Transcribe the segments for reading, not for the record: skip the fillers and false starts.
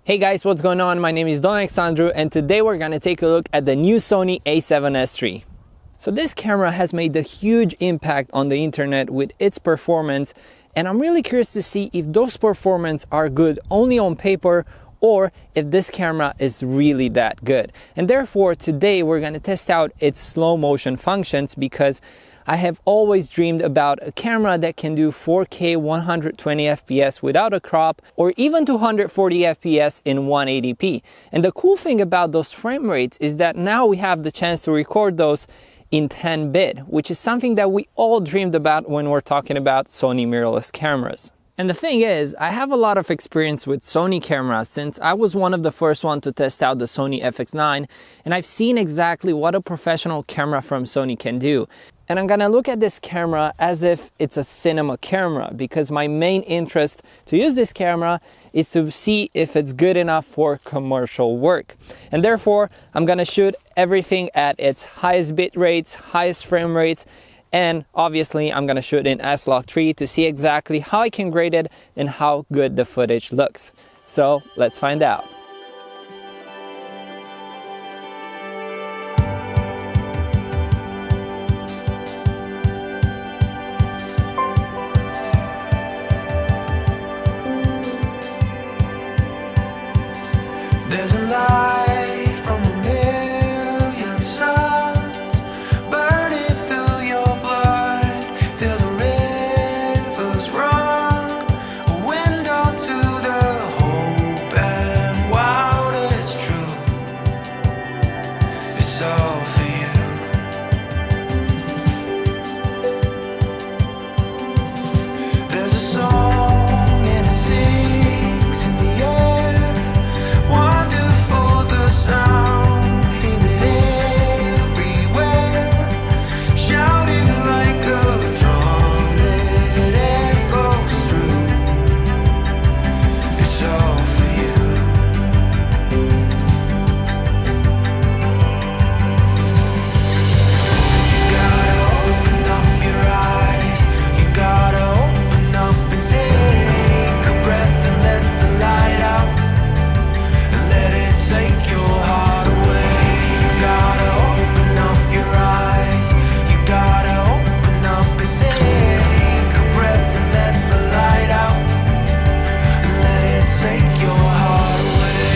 Hey guys, what's going on? My name is Alexandru and today we're gonna take a look at the new Sony A7S3. So this camera has made a huge impact on the internet with its performance, and I'm really curious to see if those performances are good only on paper or if this camera is really that good. And therefore today we're gonna test out its slow motion functions, because I have always dreamed about a camera that can do 4K 120 FPS without a crop, or even 240 FPS in 180p. And the cool thing about those frame rates is that now we have the chance to record those in 10-bit, which is something that we all dreamed about when we're talking about Sony mirrorless cameras. And the thing is, I have a lot of experience with Sony cameras since I was one of the first ones to test out the Sony FX9, and I've seen exactly what a professional camera from Sony can do. And I'm gonna look at this camera as if it's a cinema camera, because my main interest to use this camera is to see if it's good enough for commercial work. And therefore, I'm gonna shoot everything at its highest bit rates, highest frame rates, and obviously I'm gonna shoot in S-Log3 to see exactly how I can grade it and how good the footage looks. So let's find out. There's a light from a million suns burning through your blood. Feel the rivers run, a window to the hope and wildest truth. It's all for you. There's a song and it sings in the air. Wonderful the sound, hear it everywhere, shouting like a drum, it echoes through. It's all for you. You gotta open up your eyes, you gotta open up and take a breath and let the light out. Let it take your heart away. You gotta open up your eyes, you gotta open up and take a breath and let the light out. Let it take your heart away.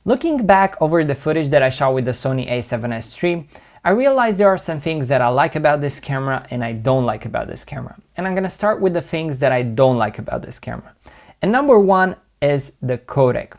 Looking back over the footage that I shot with the Sony A7S3, I realized there are some things that I like about this camera and I don't like about this camera. And I'm gonna start with the things that I don't like about this camera. And number one is the codec.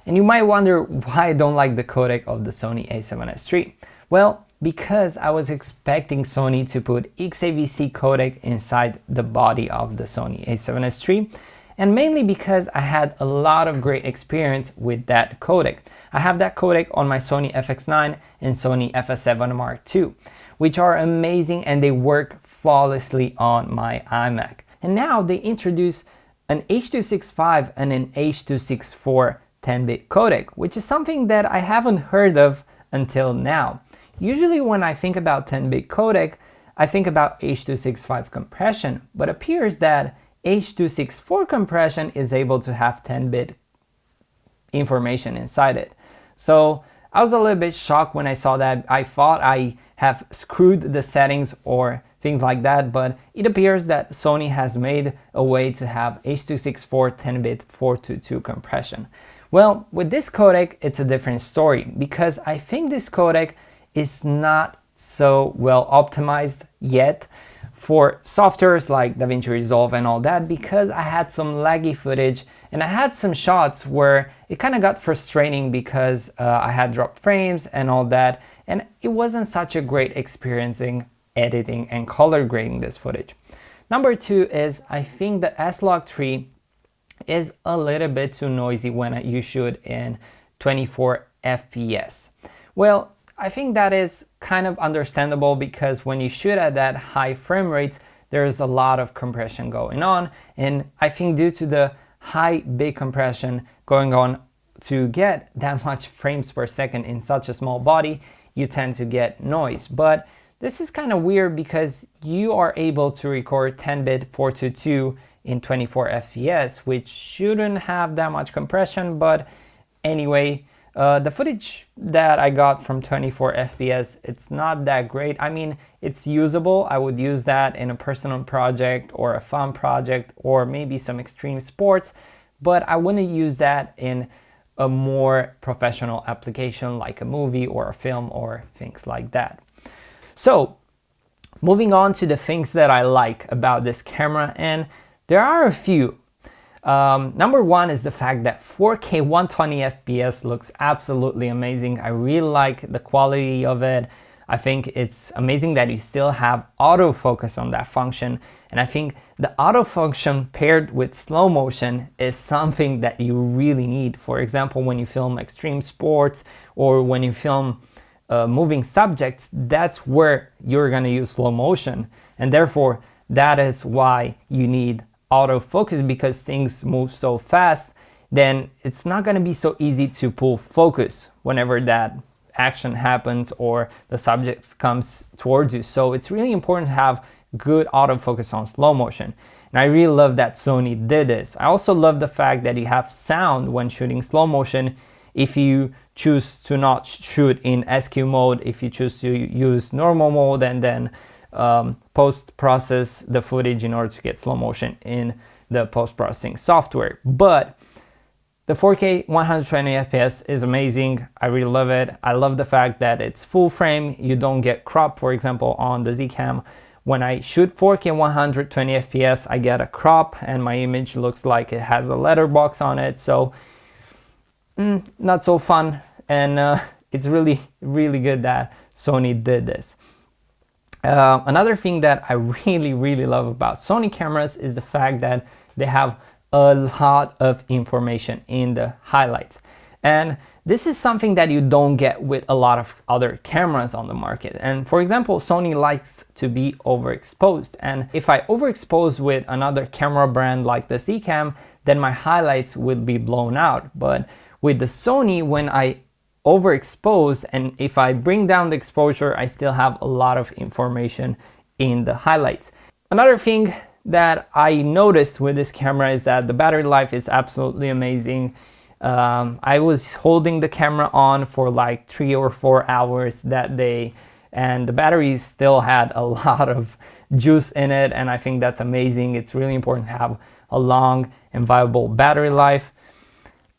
And you might wonder why I don't like the codec of the Sony A7S3. Well, because I was expecting Sony to put XAVC codec inside the body of the Sony A7S3, and mainly because I had a lot of great experience with that codec. I have that codec on my Sony FX9 and Sony FS7 Mark II, which are amazing and they work flawlessly on my iMac. And now they introduce an H.265 and an H.264 10-bit codec, which is something that I haven't heard of until now. Usually when I think about 10-bit codec, I think about H.265 compression, but appears that H.264 compression is able to have 10-bit information inside it. So I was a little bit shocked when I saw that. I thought I have screwed the settings or things like that, but it appears that Sony has made a way to have H.264 10-bit 422 compression. Well, with this codec, it's a different story, because I think this codec is not so well optimized yet for softwares like DaVinci Resolve and all that, because I had some laggy footage and I had some shots where it kind of got frustrating because I had dropped frames and all that, and it wasn't such a great experience in editing and color grading this footage. Number two is I think the S-Log3 is a little bit too noisy when you shoot in 24 FPS. Well, I think that is kind of understandable, because when you shoot at that high frame rates, there's a lot of compression going on. And I think due to the high bit compression going on to get that much frames per second in such a small body, you tend to get noise. But this is kind of weird because you are able to record 10-bit 422 in 24 FPS, which shouldn't have that much compression, but anyway, the footage that I got from 24 FPS, it's not that great. I mean, it's usable. I would use that in a personal project or a fun project or maybe some extreme sports, but I wouldn't use that in a more professional application like a movie or a film or things like that. So moving on to the things that I like about this camera, and there are a few. Number one is the fact that 4K 120 FPS looks absolutely amazing. I really like the quality of it. I think it's amazing that you still have autofocus on that function. And I think the auto function paired with slow motion is something that you really need. For example, when you film extreme sports or when you film moving subjects, that's where you're gonna use slow motion. And therefore, that is why you need autofocus, because things move so fast, then it's not going to be so easy to pull focus whenever that action happens or the subject comes towards you. So it's really important to have good autofocus on slow motion. And I really love that Sony did this. I also love the fact that you have sound when shooting slow motion. If you choose to not shoot in SQ mode, if you choose to use normal mode and then post-process the footage in order to get slow motion in the post-processing software. But the 4K 120 FPS is amazing. I really love it. I love the fact that it's full frame. You don't get crop. For example, on the Zcam, when I shoot 4K 120 FPS, I get a crop and my image looks like it has a letterbox on it. So not so fun. And it's really, really good that Sony did this. Another thing that I really, really love about Sony cameras is the fact that they have a lot of information in the highlights. And this is something that you don't get with a lot of other cameras on the market. And for example, Sony likes to be overexposed. And if I overexpose with another camera brand like the Zcam, then my highlights will be blown out. But with the Sony, when I overexpose and if I bring down the exposure, I still have a lot of information in the highlights. Another thing that I noticed with this camera is that the battery life is absolutely amazing. I was holding the camera on for like 3 or 4 hours that day, and the battery still had a lot of juice in it, and I think that's amazing. It's really important to have a long and viable battery life.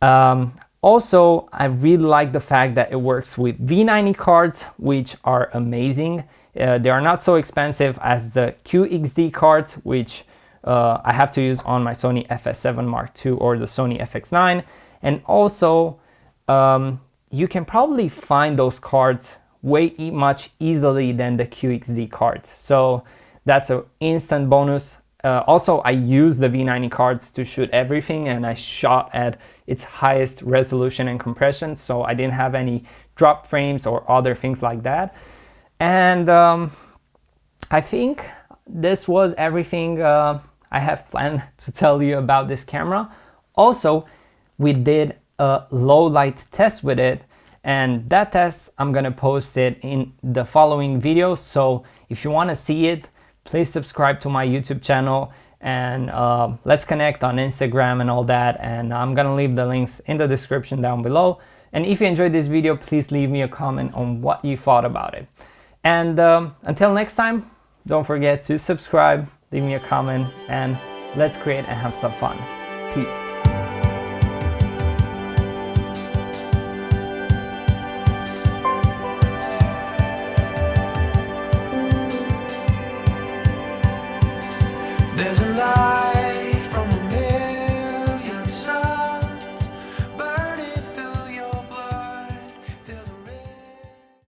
Also, I really like the fact that it works with V90 cards, which are amazing. They are not so expensive as the QXD cards, which I have to use on my Sony FS7 Mark II or the Sony FX9. And also, you can probably find those cards much easily than the QXD cards. So that's an instant bonus. Also, I use the V90 cards to shoot everything, and I shot at its highest resolution and compression, so I didn't have any drop frames or other things like that. And I think this was everything I have planned to tell you about this camera. Also, we did a low light test with it, and that test I'm gonna post it in the following videos. So if you want to see it, please subscribe to my YouTube channel, and let's connect on Instagram and all that. And I'm gonna leave the links in the description down below. And if you enjoyed this video, please leave me a comment on what you thought about it. And until next time, don't forget to subscribe, leave me a comment, and let's create and have some fun. Peace.